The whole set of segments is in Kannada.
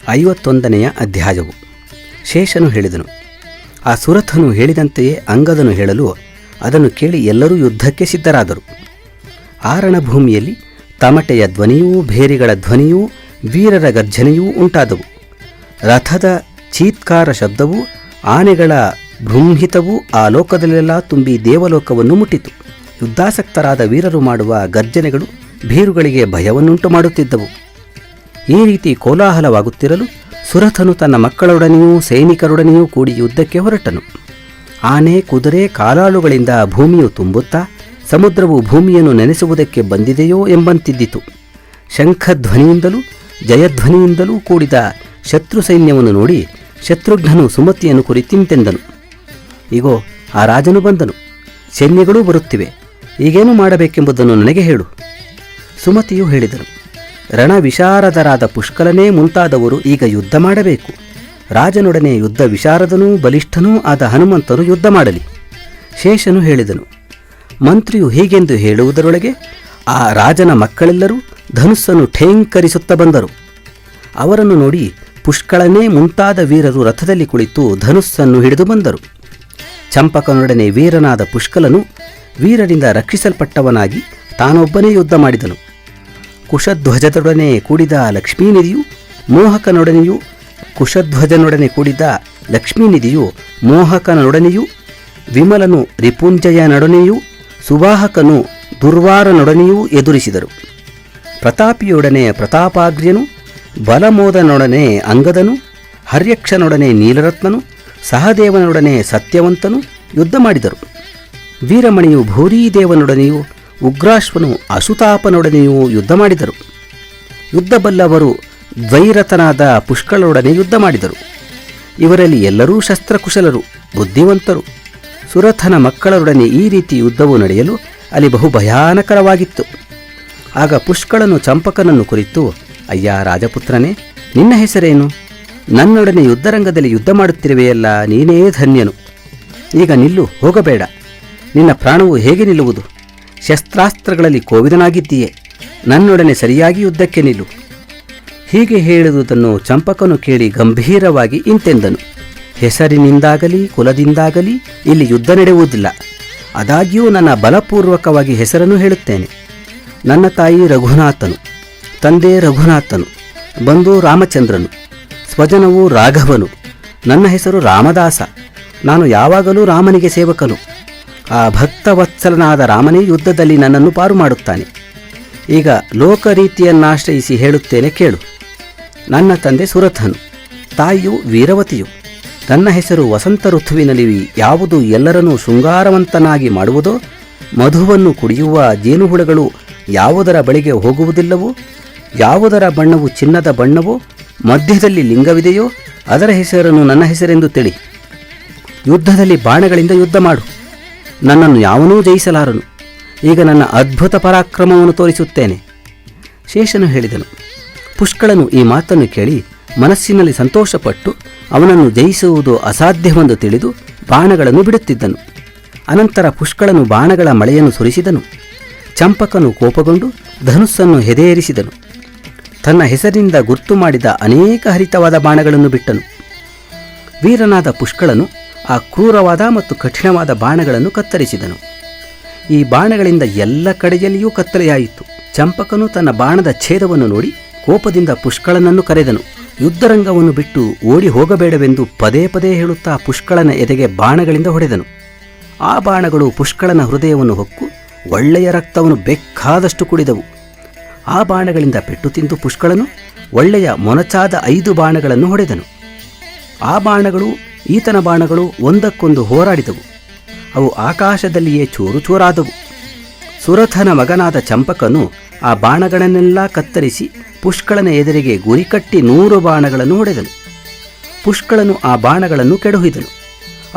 51ನೆಯ ಅಧ್ಯಾಯವು. ಶೇಷನು ಹೇಳಿದನು, ಆ ಸುರಥನು ಹೇಳಿದಂತೆಯೇ ಅಂಗದನು ಹೇಳಲು ಅದನ್ನು ಕೇಳಿ ಎಲ್ಲರೂ ಯುದ್ಧಕ್ಕೆ ಸಿದ್ಧರಾದರು. ಆರಣಭೂಮಿಯಲ್ಲಿ ತಮಟೆಯ ಧ್ವನಿಯೂ ಭೇರಿಗಳ ಧ್ವನಿಯೂ ವೀರರ ಗರ್ಜನೆಯೂ ಉಂಟಾದವು. ರಥದ ಚೀತ್ಕಾರ ಶಬ್ದವೂ ಆನೆಗಳ ಬೃಂಹಿತವೂ ಆ ಲೋಕದಲ್ಲೆಲ್ಲ ತುಂಬಿ ದೇವಲೋಕವನ್ನು ಮುಟ್ಟಿತು. ಯುದ್ಧಾಸಕ್ತರಾದ ವೀರರು ಮಾಡುವ ಗರ್ಜನೆಗಳು ಭೀರುಗಳಿಗೆ ಭಯವನ್ನುಂಟು ಮಾಡುತ್ತಿದ್ದವು. ಈ ರೀತಿ ಕೋಲಾಹಲವಾಗುತ್ತಿರಲು ಸುರಥನು ತನ್ನ ಮಕ್ಕಳೊಡನೆಯೂ ಸೈನಿಕರೊಡನೆಯೂ ಕೂಡಿ ಯುದ್ಧಕ್ಕೆ ಹೊರಟನು. ಆನೆ, ಕುದುರೆ, ಕಾಲಾಳುಗಳಿಂದ ಭೂಮಿಯು ತುಂಬುತ್ತಾ ಸಮುದ್ರವು ಭೂಮಿಯನ್ನು ನೆನೆಸುವುದಕ್ಕೆ ಬಂದಿದೆಯೋ ಎಂಬಂತಿದ್ದಿತು. ಶಂಖಧ್ವನಿಯಿಂದಲೂ ಜಯಧ್ವನಿಯಿಂದಲೂ ಕೂಡಿದ ಶತ್ರು ಸೈನ್ಯವನ್ನು ನೋಡಿ ಶತ್ರುಘ್ನನು ಸುಮತಿಯನ್ನು ಕುರಿತಿಂತೆಂದನು. ಇಗೋ, ಆ ರಾಜನು ಬಂದನು, ಸೈನ್ಯಗಳೂ ಬರುತ್ತಿವೆ, ಈಗೇನು ಮಾಡಬೇಕೆಂಬುದನ್ನು ನನಗೆ ಹೇಳು. ಸುಮತಿಯು ಹೇಳಿದನು, ರಣವಿಶಾರದರಾದ ಪುಷ್ಕಲನೇ ಮುಂತಾದವರು ಈಗ ಯುದ್ಧ ಮಾಡಬೇಕು. ರಾಜನೊಡನೆ ಯುದ್ಧ ವಿಶಾರದನೂ ಬಲಿಷ್ಠನೂ ಆದ ಹನುಮಂತನು ಯುದ್ಧ ಮಾಡಲಿ. ಶೇಷನು ಹೇಳಿದನು, ಮಂತ್ರಿಯು ಹೀಗೆಂದು ಹೇಳುವುದರೊಳಗೆ ಆ ರಾಜನ ಮಕ್ಕಳೆಲ್ಲರೂ ಧನುಸ್ಸನ್ನು ಠೇಂಕರಿಸುತ್ತಾ ಬಂದರು. ಅವರನ್ನು ನೋಡಿ ಪುಷ್ಕಳನೇ ಮುಂತಾದ ವೀರರು ರಥದಲ್ಲಿ ಕುಳಿತು ಧನುಸ್ಸನ್ನು ಹಿಡಿದು ಬಂದರು. ಚಂಪಕನೊಡನೆ ವೀರನಾದ ಪುಷ್ಕಲನು ವೀರರಿಂದ ರಕ್ಷಿಸಲ್ಪಟ್ಟವನಾಗಿ ತಾನೊಬ್ಬನೇ ಯುದ್ಧ ಮಾಡಿದನು. ಕುಶಧ್ವಜದೊಡನೆ ಕೂಡಿದ ಲಕ್ಷ್ಮೀನಿಧಿಯು ಮೋಹಕನೊಡನೆಯೂ ಕುಶಧ್ವಜನೊಡನೆ ಕೂಡಿದ ಲಕ್ಷ್ಮೀನಿಧಿಯು ಮೋಹಕನೊಡನೆಯೂ ವಿಮಲನು ರಿಪುಂಜಯನೊಡನೆಯೂ ಸುವಾಹಕನು ದುರ್ವಾರನೊಡನೆಯೂ ಎದುರಿಸಿದರು. ಪ್ರತಾಪಿಯೊಡನೆ ಪ್ರತಾಪಾಗ್ರ್ಯನು, ಬಲಮೋದನೊಡನೆ ಅಂಗದನು, ಹರ್ಯಕ್ಷನೊಡನೆ ನೀಲರತ್ನನು, ಸಹದೇವನೊಡನೆ ಸತ್ಯವಂತನು ಯುದ್ಧ ಮಾಡಿದರು. ವೀರಮಣಿಯು ಭೂರೀದೇವನೊಡನೆಯೂ ಉಗ್ರಾಶ್ವನು ಅಸುತಾಪನೊಡನೆಯೂ ಯುದ್ಧ ಮಾಡಿದರು. ಯುದ್ಧಬಲ್ಲವರು ದ್ವೈರಥನಾದ ಪುಷ್ಕಳೊಡನೆ ಯುದ್ಧ ಮಾಡಿದರು. ಇವರಲ್ಲಿ ಎಲ್ಲರೂ ಶಸ್ತ್ರಕುಶಲರು, ಬುದ್ಧಿವಂತರು. ಸುರಥನ ಮಕ್ಕಳರೊಡನೆ ಈ ರೀತಿ ಯುದ್ಧವು ನಡೆಯಲು ಅಲ್ಲಿ ಬಹು ಭಯಾನಕರವಾಗಿತ್ತು. ಆಗ ಪುಷ್ಕಳನು ಚಂಪಕನನ್ನು ಕುರಿತು, ಅಯ್ಯ ರಾಜಪುತ್ರನೇ, ನಿನ್ನ ಹೆಸರೇನು? ನನ್ನೊಡನೆ ಯುದ್ಧರಂಗದಲ್ಲಿ ಯುದ್ಧ ಮಾಡುತ್ತಿರುವೆಯಲ್ಲ, ನೀನೇ ಧನ್ಯನು. ಈಗ ನಿಲ್ಲು, ಹೋಗಬೇಡ. ನಿನ್ನ ಪ್ರಾಣವು ಹೇಗೆ ನಿಲ್ಲುವುದು? ಶಸ್ತ್ರಾಸ್ತ್ರಗಳಲ್ಲಿ ಕೋವಿದನಾಗಿದ್ದೀಯೆ. ನನ್ನೊಡನೆ ಸರಿಯಾಗಿ ಯುದ್ಧಕ್ಕೆ ನಿಲ್ಲು. ಹೀಗೆ ಹೇಳುವುದನ್ನು ಚಂಪಕನು ಕೇಳಿ ಗಂಭೀರವಾಗಿ ಇಂತೆಂದನು, ಹೆಸರಿನಿಂದಾಗಲಿ ಕುಲದಿಂದಾಗಲಿ ಇಲ್ಲಿ ಯುದ್ಧ ನಡೆಯುವುದಿಲ್ಲ. ಆದಾಗ್ಯೂ ನನ್ನ ಬಲಪೂರ್ವಕವಾಗಿ ಹೆಸರನ್ನು ಹೇಳುತ್ತೇನೆ. ನನ್ನ ತಾಯಿ ರಘುನಾಥನು, ತಂದೆ ರಘುನಾಥನು, ಬಂಧು ರಾಮಚಂದ್ರನು, ಸ್ವಜನವು ರಾಘವನು. ನನ್ನ ಹೆಸರು ರಾಮದಾಸ. ನಾನು ಯಾವಾಗಲೂ ರಾಮನಿಗೆ ಸೇವಕನು. ಆ ಭಕ್ತವತ್ಸಲನಾದ ರಾಮನೇ ಯುದ್ಧದಲ್ಲಿ ನನ್ನನ್ನು ಪಾರು ಮಾಡುತ್ತಾನೆ. ಈಗ ಲೋಕರೀತಿಯನ್ನಾಶ್ರಯಿಸಿ ಹೇಳುತ್ತೇನೆ ಕೇಳು. ನನ್ನ ತಂದೆ ಸುರಥನು, ತಾಯಿಯು ವೀರವತಿಯು. ನನ್ನ ಹೆಸರು ವಸಂತ ಋತುವಿನಲ್ಲಿ ಯಾವುದು ಎಲ್ಲರನ್ನೂ ಶೃಂಗಾರವಂತನಾಗಿ ಮಾಡುವುದೋ, ಮಧುವನ್ನು ಕುಡಿಯುವ ಜೇನುಹುಳಗಳು ಯಾವುದರ ಬಳಿಗೆ ಹೋಗುವುದಿಲ್ಲವೋ, ಯಾವುದರ ಬಣ್ಣವು ಚಿನ್ನದ ಬಣ್ಣವೋ, ಮಧ್ಯದಲ್ಲಿ ಲಿಂಗವಿದೆಯೋ ಅದರ ಹೆಸರನ್ನು ನನ್ನ ಹೆಸರೆಂದು ತಿಳಿ. ಯುದ್ಧದಲ್ಲಿ ಬಾಣಗಳಿಂದ ಯುದ್ಧ ಮಾಡು. ನನ್ನನ್ನು ಯಾವನೂ ಜಯಿಸಲಾರನು. ಈಗ ನನ್ನ ಅದ್ಭುತ ಪರಾಕ್ರಮವನ್ನು ತೋರಿಸುತ್ತೇನೆ. ಶೇಷನು ಹೇಳಿದನು. ಪುಷ್ಕಳನು ಈ ಮಾತನ್ನು ಕೇಳಿ ಮನಸ್ಸಿನಲ್ಲಿ ಸಂತೋಷಪಟ್ಟು ಅವನನ್ನು ಜಯಿಸುವುದು ಅಸಾಧ್ಯವೆಂದು ತಿಳಿದು ಬಾಣಗಳನ್ನು ಬಿಡುತ್ತಿದ್ದನು. ಅನಂತರ ಪುಷ್ಕಳನು ಬಾಣಗಳ ಮಳೆಯನ್ನು ಸುರಿಸಿದನು. ಚಂಪಕನು ಕೋಪಗೊಂಡು ಧನುಸ್ಸನ್ನು ಹೆದೆಯೇರಿಸಿದನು. ತನ್ನ ಹೆಸರಿನಿಂದ ಗುರ್ತು ಮಾಡಿದ ಅನೇಕ ಹರಿತವಾದ ಬಾಣಗಳನ್ನು ಬಿಟ್ಟನು. ವೀರನಾದ ಪುಷ್ಕಳನು ಆ ಕ್ರೂರವಾದ ಮತ್ತು ಕಠಿಣವಾದ ಬಾಣಗಳನ್ನು ಕತ್ತರಿಸಿದನು. ಈ ಬಾಣಗಳಿಂದ ಎಲ್ಲ ಕಡೆಯಲ್ಲಿಯೂ ಕತ್ತಲೆಯಾಯಿತು. ಚಂಪಕನು ತನ್ನ ಬಾಣದ ಛೇದವನ್ನು ನೋಡಿ ಕೋಪದಿಂದ ಪುಷ್ಕಳನನ್ನು ಕರೆದನು. ಯುದ್ಧರಂಗವನ್ನು ಬಿಟ್ಟು ಓಡಿ ಹೋಗಬೇಡವೆಂದು ಪದೇ ಪದೇ ಹೇಳುತ್ತಾ ಪುಷ್ಕಳನ ಎದೆಗೆ ಬಾಣಗಳಿಂದ ಹೊಡೆದನು. ಆ ಬಾಣಗಳು ಪುಷ್ಕಳನ ಹೃದಯವನ್ನು ಹೊಕ್ಕು ಒಳ್ಳೆಯ ರಕ್ತವನ್ನು ಬೇಕಾದಷ್ಟು ಕುಡಿದವು. ಆ ಬಾಣಗಳಿಂದ ಪೆಟ್ಟು ತಿಂದು ಪುಷ್ಕಳನು ಒಳ್ಳೆಯ ಮೊನಚಾದ 5 ಬಾಣಗಳನ್ನು ಹೊಡೆದನು. ಆ ಬಾಣಗಳು ಈತನ ಬಾಣಗಳು ಒಂದಕ್ಕೊಂದು ಹೋರಾಡಿದವು. ಅವು ಆಕಾಶದಲ್ಲಿಯೇ ಚೂರು ಚೂರಾದವು. ಸುರಥನ ಮಗನಾದ ಚಂಪಕನು ಆ ಬಾಣಗಳನ್ನೆಲ್ಲ ಕತ್ತರಿಸಿ ಪುಷ್ಕಳನ ಎದುರಿಗೆ ಗುರಿಕಟ್ಟಿ 100 ಬಾಣಗಳನ್ನು ಹೊಡೆದನು. ಪುಷ್ಕಳನು ಆ ಬಾಣಗಳನ್ನು ಕೆಡಹಿದನು.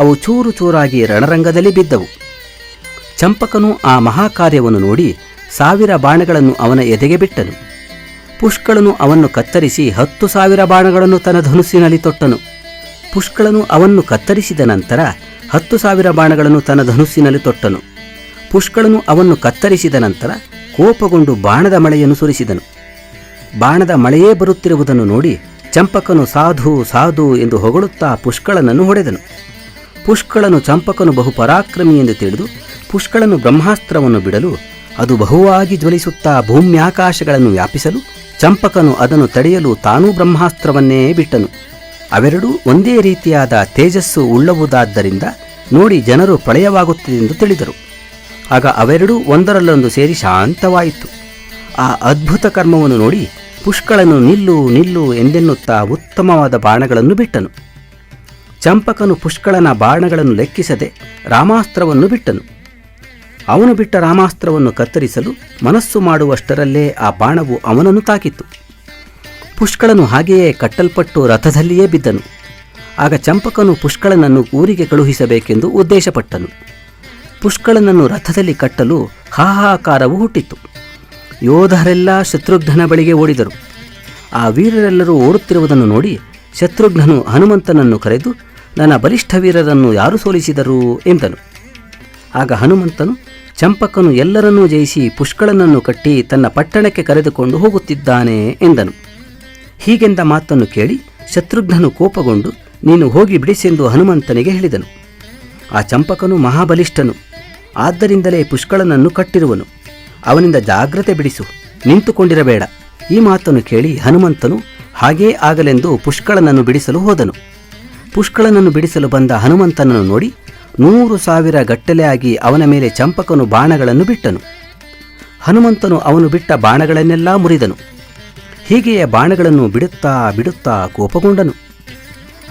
ಅವು ಚೂರು ಚೂರಾಗಿ ರಣರಂಗದಲ್ಲಿ ಬಿದ್ದವು. ಚಂಪಕನು ಆ ಮಹಾಕಾರ್ಯವನ್ನು ನೋಡಿ 1000 ಬಾಣಗಳನ್ನು ಅವನ ಎದೆಗೆ ಬಿಟ್ಟನು. ಪುಷ್ಕಳನು ಅವನ್ನು ಕತ್ತರಿಸಿ 10,000 ಬಾಣಗಳನ್ನು ತನ್ನ ಧನುಸ್ಸಿನಲ್ಲಿ ತೊಟ್ಟನು. ಪುಷ್ಕಳನು ಅವನ್ನು ಕತ್ತರಿಸಿದ ನಂತರ 10,000 ಬಾಣಗಳನ್ನು ತನ್ನ ಧನುಸ್ಸಿನಲ್ಲಿ ತೊಟ್ಟನು. ಪುಷ್ಕಳನು ಅವನ್ನು ಕತ್ತರಿಸಿದ ನಂತರ ಕೋಪಗೊಂಡು ಬಾಣದ ಮಳೆಯನ್ನು ಸುರಿಸಿದನು. ಬಾಣದ ಮಳೆಯೇ ಬರುತ್ತಿರುವುದನ್ನು ನೋಡಿ ಚಂಪಕನು ಸಾಧು ಸಾಧು ಎಂದು ಹೊಗಳುತ್ತಾ ಪುಷ್ಕಳನನ್ನು ಹೊಡೆದನು. ಪುಷ್ಕಳನು ಚಂಪಕನು ಬಹು ಪರಾಕ್ರಮಿ ಎಂದು ತಿಳಿದು ಪುಷ್ಕಳನು ಬ್ರಹ್ಮಾಸ್ತ್ರವನ್ನು ಬಿಡಲು ಅದು ಬಹುವಾಗಿ ಜ್ವಲಿಸುತ್ತಾ ಭೂಮ್ಯಾಕಾಶಗಳನ್ನು ವ್ಯಾಪಿಸಲು ಚಂಪಕನು ಅದನ್ನು ತಡೆಯಲು ತಾನೂ ಬ್ರಹ್ಮಾಸ್ತ್ರವನ್ನೇ ಬಿಟ್ಟನು. ಅವೆರಡೂ ಒಂದೇ ರೀತಿಯಾದ ತೇಜಸ್ಸು ಉಳ್ಳವುದಾದ್ದರಿಂದ ನೋಡಿ ಜನರು ಪ್ರಳಯವಾಗುತ್ತದೆಂದು ತಿಳಿದರು. ಆಗ ಅವೆರಡೂ ಒಂದರಲ್ಲೊಂದು ಸೇರಿ ಶಾಂತವಾಯಿತು. ಆ ಅದ್ಭುತ ಕರ್ಮವನ್ನು ನೋಡಿ ಪುಷ್ಕಳನು ನಿಲ್ಲು ನಿಲ್ಲು ಎಂದೆನ್ನುತ್ತಾ ಉತ್ತಮವಾದ ಬಾಣಗಳನ್ನು ಬಿಟ್ಟನು. ಚಂಪಕನು ಪುಷ್ಕಳನ ಬಾಣಗಳನ್ನು ಲೆಕ್ಕಿಸದೆ ರಾಮಾಸ್ತ್ರವನ್ನು ಬಿಟ್ಟನು. ಅವನು ಬಿಟ್ಟ ರಾಮಾಸ್ತ್ರವನ್ನು ಕತ್ತರಿಸಲು ಮನಸ್ಸು ಮಾಡುವಷ್ಟರಲ್ಲೇ ಆ ಬಾಣವು ಅವನನ್ನು ತಾಕಿತು. ಪುಷ್ಕಳನು ಹಾಗೆಯೇ ಕಟ್ಟಲ್ಪಟ್ಟು ರಥದಲ್ಲಿಯೇ ಬಿದ್ದನು. ಆಗ ಚಂಪಕನು ಪುಷ್ಕಳನನ್ನು ಊರಿಗೆ ಕಳುಹಿಸಬೇಕೆಂದು ಉದ್ದೇಶಪಟ್ಟನು. ಪುಷ್ಕಳನನ್ನು ರಥದಲ್ಲಿ ಕಟ್ಟಲು ಹಾಹಾಕಾರವು ಹುಟ್ಟಿತು. ಯೋಧರೆಲ್ಲ ಶತ್ರುಘ್ನನ ಬಳಿಗೆ ಓಡಿದರು. ಆ ವೀರರೆಲ್ಲರೂ ಓಡುತ್ತಿರುವುದನ್ನು ನೋಡಿ ಶತ್ರುಘ್ನನು ಹನುಮಂತನನ್ನು ಕರೆದು, ನನ್ನ ಬಲಿಷ್ಠ ವೀರರನ್ನು ಯಾರು ಸೋಲಿಸಿದರು ಎಂದನು. ಆಗ ಹನುಮಂತನು, ಚಂಪಕನು ಎಲ್ಲರನ್ನೂ ಜಯಿಸಿ ಪುಷ್ಕಳನನ್ನು ಕಟ್ಟಿ ತನ್ನ ಪಟ್ಟಣಕ್ಕೆ ಕರೆದುಕೊಂಡು ಹೋಗುತ್ತಿದ್ದಾನೆ ಎಂದನು. ಹೀಗೆಂದ ಮಾತನ್ನು ಕೇಳಿ ಶತ್ರುಘ್ನನು ಕೋಪಗೊಂಡು, ನೀನು ಹೋಗಿ ಬಿಡಿಸೆಂದು ಹನುಮಂತನಿಗೆ ಹೇಳಿದನು. ಆ ಚಂಪಕನು ಮಹಾಬಲಿಷ್ಠನು, ಆದ್ದರಿಂದಲೇ ಪುಷ್ಕಳನನ್ನು ಕಟ್ಟಿರುವನು. ಅವನಿಂದ ಜಾಗ್ರತೆ ಬಿಡಿಸು, ನಿಂತುಕೊಂಡಿರಬೇಡ. ಈ ಮಾತನ್ನು ಕೇಳಿ ಹನುಮಂತನು ಹಾಗೇ ಆಗಲೆಂದು ಪುಷ್ಕಳನನ್ನು ಬಿಡಿಸಲು ಹೋದನು. ಪುಷ್ಕಳನನ್ನು ಬಿಡಿಸಲು ಬಂದ ಹನುಮಂತನನ್ನು ನೋಡಿ 100,000 ಗಟ್ಟಲೆ ಆಗಿ ಅವನ ಮೇಲೆ ಚಂಪಕನು ಬಾಣಗಳನ್ನು ಬಿಟ್ಟನು. ಹನುಮಂತನು ಅವನು ಬಿಟ್ಟ ಬಾಣಗಳನ್ನೆಲ್ಲ ಮುರಿದನು. ಹೀಗೆಯೇ ಬಾಣಗಳನ್ನು ಬಿಡುತ್ತಾ ಬಿಡುತ್ತಾ ಕೋಪಗೊಂಡನು.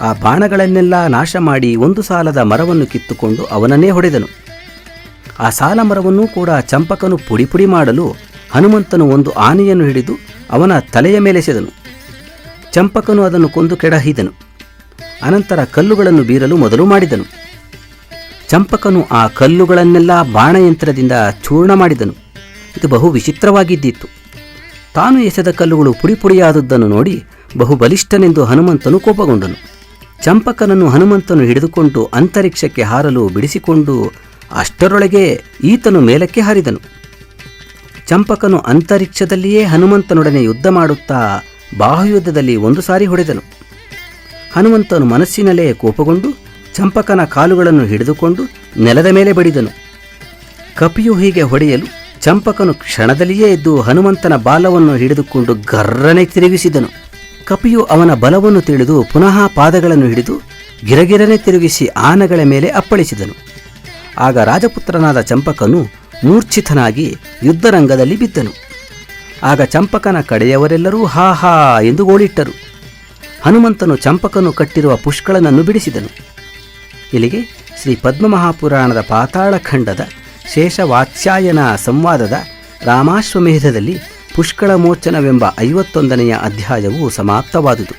ಆ ಬಾಣಗಳನ್ನೆಲ್ಲ ನಾಶ ಮಾಡಿ ಒಂದು ಸಾಲದ ಮರವನ್ನು ಕಿತ್ತುಕೊಂಡು ಅವನನ್ನೇ ಹೊಡೆದನು. ಆ ಸಾಲ ಮರವನ್ನೂ ಕೂಡ ಚಂಪಕನು ಪುಡಿ ಪುಡಿ ಮಾಡಲು ಹನುಮಂತನು ಒಂದು ಆನೆಯನ್ನು ಹಿಡಿದು ಅವನ ತಲೆಯ ಮೇಲೆಸೆದನು. ಚಂಪಕನು ಅದನ್ನು ಕೊಂದು ಕೆಡಹಿದನು. ಅನಂತರ ಕಲ್ಲುಗಳನ್ನು ಬೀರಲು ಮೊದಲು ಮಾಡಿದನು. ಚಂಪಕನು ಆ ಕಲ್ಲುಗಳನ್ನೆಲ್ಲ ಬಾಣಯಂತ್ರದಿಂದ ಚೂರ್ಣ ಮಾಡಿದನು. ಇದು ಬಹು ವಿಚಿತ್ರವಾಗಿದ್ದಿತ್ತು. ತಾನು ಎಸೆದ ಕಲ್ಲುಗಳು ಪುಡಿ ಪುಡಿಯಾದದ್ದನ್ನು ನೋಡಿ ಬಹು ಬಲಿಷ್ಠನೆಂದು ಹನುಮಂತನು ಕೋಪಗೊಂಡನು. ಚಂಪಕನನ್ನು ಹನುಮಂತನು ಹಿಡಿದುಕೊಂಡು ಅಂತರಿಕ್ಷಕ್ಕೆ ಹಾರಲು ಬಿಡಿಸಿಕೊಂಡು ಅಷ್ಟರೊಳಗೆ ಈತನು ಮೇಲಕ್ಕೆ ಹಾರಿದನು. ಚಂಪಕನು ಅಂತರಿಕ್ಷದಲ್ಲಿಯೇ ಹನುಮಂತನೊಡನೆ ಯುದ್ಧ ಮಾಡುತ್ತಾ ಬಾಹುಯುದ್ಧದಲ್ಲಿ 1 ಸಾರಿ ಹೊಡೆದನು. ಹನುಮಂತನು ಮನಸ್ಸಿನಲ್ಲೇ ಕೋಪಗೊಂಡು ಚಂಪಕನ ಕಾಲುಗಳನ್ನು ಹಿಡಿದುಕೊಂಡು ನೆಲದ ಮೇಲೆ ಬಡಿದನು. ಕಪಿಯು ಹೀಗೆ ಹೊಡೆಯಲು ಚಂಪಕನು ಕ್ಷಣದಲ್ಲಿಯೇ ಎದ್ದು ಹನುಮಂತನ ಬಾಲವನ್ನು ಹಿಡಿದುಕೊಂಡು ಗರ್ರನೆ ತಿರುಗಿಸಿದನು. ಕಪಿಯು ಅವನ ಬಲವನ್ನು ತಿಳಿದು ಪುನಃ ಪಾದಗಳನ್ನು ಹಿಡಿದು ಗಿರಗಿರನೆ ತಿರುಗಿಸಿ ಆನೆಗಳ ಮೇಲೆ ಅಪ್ಪಳಿಸಿದನು. ಆಗ ರಾಜಪುತ್ರನಾದ ಚಂಪಕನು ಮೂರ್ಛಿತನಾಗಿ ಯುದ್ಧರಂಗದಲ್ಲಿ ಬಿದ್ದನು. ಆಗ ಚಂಪಕನ ಕಡೆಯವರೆಲ್ಲರೂ ಹಾ ಹಾ ಎಂದು ಗೋಳಿಟ್ಟರು. ಹನುಮಂತನು ಚಂಪಕನು ಕಟ್ಟಿರುವ ಪುಷ್ಕಳನನ್ನು ಬಿಡಿಸಿದನು. ಇಲ್ಲಿಗೆ ಶ್ರೀ ಪದ್ಮಮಹಾಪುರಾಣದ ಪಾತಾಳಖಂಡದ ಶೇಷವಾತ್ಸ್ಯಾಯನ ಸಂವಾದದ ರಾಮಾಶ್ವಮೇಧದಲ್ಲಿ ಪುಷ್ಕಳ ಮೋಚನವೆಂಬ 51ನೆಯ ಅಧ್ಯಾಯವು ಸಮಾಪ್ತವಾದುದು.